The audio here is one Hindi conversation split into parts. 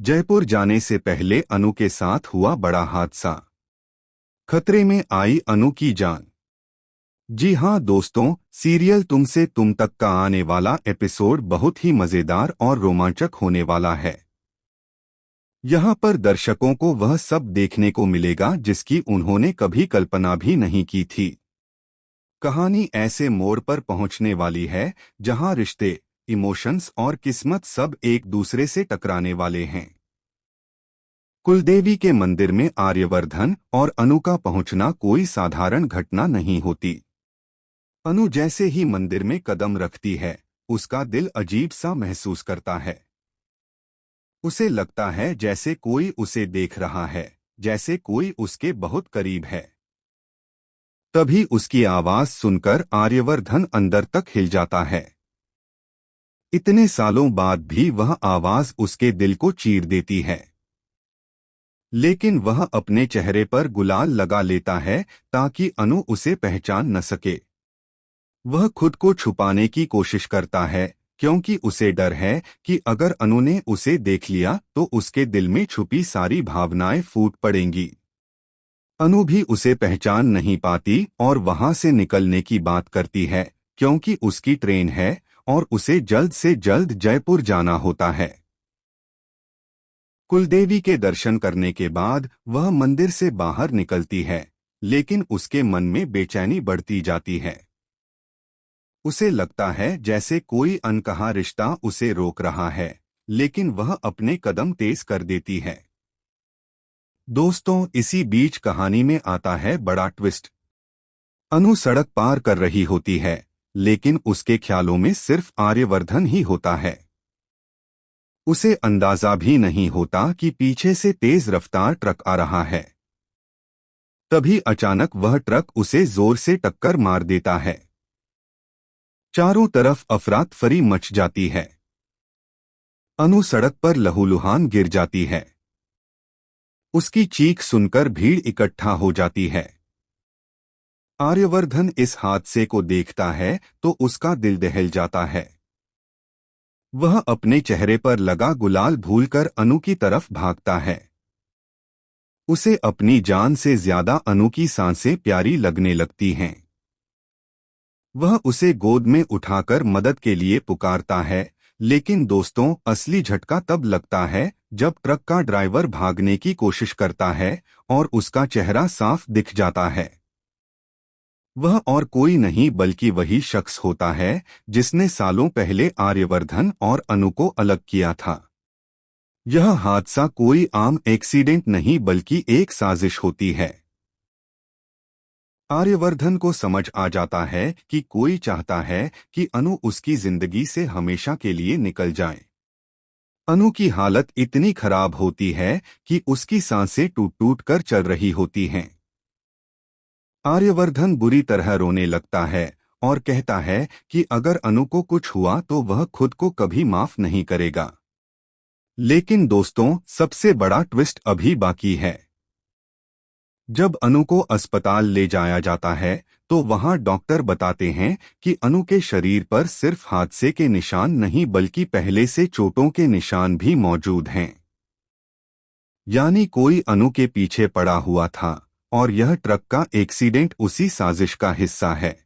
जयपुर जाने से पहले अनु के साथ हुआ बड़ा हादसा। खतरे में आई अनु की जान। जी हां दोस्तों, सीरियल तुमसे तुम तक का आने वाला एपिसोड बहुत ही मजेदार और रोमांचक होने वाला है। यहां पर दर्शकों को वह सब देखने को मिलेगा जिसकी उन्होंने कभी कल्पना भी नहीं की थी। कहानी ऐसे मोड़ पर पहुंचने वाली है जहां रिश्ते, इमोशंस और किस्मत सब एक दूसरे से टकराने वाले हैं। कुलदेवी के मंदिर में आर्यवर्धन और अनु का पहुंचना कोई साधारण घटना नहीं होती। अनु जैसे ही मंदिर में कदम रखती है, उसका दिल अजीब सा महसूस करता है। उसे लगता है जैसे कोई उसे देख रहा है, जैसे कोई उसके बहुत करीब है। तभी उसकी आवाज सुनकर आर्यवर्धन अंदर तक हिल जाता है। इतने सालों बाद भी वह आवाज उसके दिल को चीर देती है। लेकिन वह अपने चेहरे पर गुलाल लगा लेता है ताकि अनु उसे पहचान न सके। वह खुद को छुपाने की कोशिश करता है क्योंकि उसे डर है कि अगर अनु ने उसे देख लिया तो उसके दिल में छुपी सारी भावनाएं फूट पड़ेंगी। अनु भी उसे पहचान नहीं पाती और वहां से निकलने की बात करती है क्योंकि उसकी ट्रेन है और उसे जल्द से जल्द जयपुर जाना होता है। कुलदेवी के दर्शन करने के बाद वह मंदिर से बाहर निकलती है, लेकिन उसके मन में बेचैनी बढ़ती जाती है। उसे लगता है जैसे कोई अनकहा रिश्ता उसे रोक रहा है, लेकिन वह अपने कदम तेज कर देती है। दोस्तों, इसी बीच कहानी में आता है बड़ा ट्विस्ट। अनु सड़क पार कर रही होती है, लेकिन उसके ख्यालों में सिर्फ आर्यवर्धन ही होता है। उसे अंदाजा भी नहीं होता कि पीछे से तेज रफ्तार ट्रक आ रहा है। तभी अचानक वह ट्रक उसे जोर से टक्कर मार देता है। चारों तरफ अफरा-तफरी मच जाती है। अनु सड़क पर लहूलुहान गिर जाती है। उसकी चीख सुनकर भीड़ इकट्ठा हो जाती है। आर्यवर्धन इस हादसे को देखता है तो उसका दिल दहल जाता है। वह अपने चेहरे पर लगा गुलाल भूलकर अनु की तरफ भागता है। उसे अपनी जान से ज्यादा अनु की सांसें प्यारी लगने लगती हैं। वह उसे गोद में उठाकर मदद के लिए पुकारता है, लेकिन दोस्तों, असली झटका तब लगता है जब ट्रक का ड्राइवर भागने की कोशिश करता है और उसका चेहरा साफ दिख जाता है। वह और कोई नहीं बल्कि वही शख्स होता है जिसने सालों पहले आर्यवर्धन और अनु को अलग किया था। यह हादसा कोई आम एक्सीडेंट नहीं बल्कि एक साजिश होती है। आर्यवर्धन को समझ आ जाता है कि कोई चाहता है कि अनु उसकी जिंदगी से हमेशा के लिए निकल जाए। अनु की हालत इतनी खराब होती है कि उसकी सांसें टूट टूट कर चल रही होती हैं। आर्यवर्धन बुरी तरह रोने लगता है और कहता है कि अगर अनु को कुछ हुआ तो वह खुद को कभी माफ नहीं करेगा। लेकिन दोस्तों, सबसे बड़ा ट्विस्ट अभी बाकी है। जब अनु को अस्पताल ले जाया जाता है तो वहां डॉक्टर बताते हैं कि अनु के शरीर पर सिर्फ हादसे के निशान नहीं बल्कि पहले से चोटों के निशान भी मौजूद हैं। यानी कोई अनु के पीछे पड़ा हुआ था और यह ट्रक का एक्सीडेंट उसी साजिश का हिस्सा है।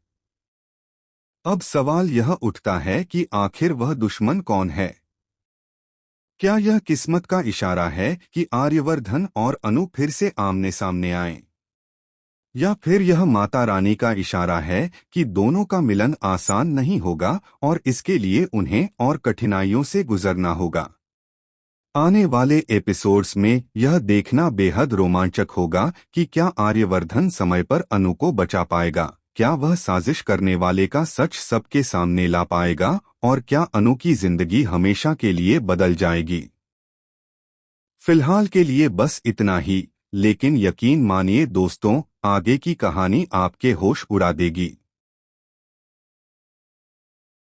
अब सवाल यह उठता है कि आखिर वह दुश्मन कौन है? क्या यह किस्मत का इशारा है कि आर्यवर्धन और अनु फिर से आमने सामने आएं? या फिर यह माता रानी का इशारा है कि दोनों का मिलन आसान नहीं होगा और इसके लिए उन्हें और कठिनाइयों से गुजरना होगा? आने वाले एपिसोड्स में यह देखना बेहद रोमांचक होगा कि क्या आर्यवर्धन समय पर अनु को बचा पाएगा, क्या वह साजिश करने वाले का सच सबके सामने ला पाएगा और क्या अनु की जिंदगी हमेशा के लिए बदल जाएगी। फिलहाल के लिए बस इतना ही, लेकिन यकीन मानिए दोस्तों, आगे की कहानी आपके होश उड़ा देगी।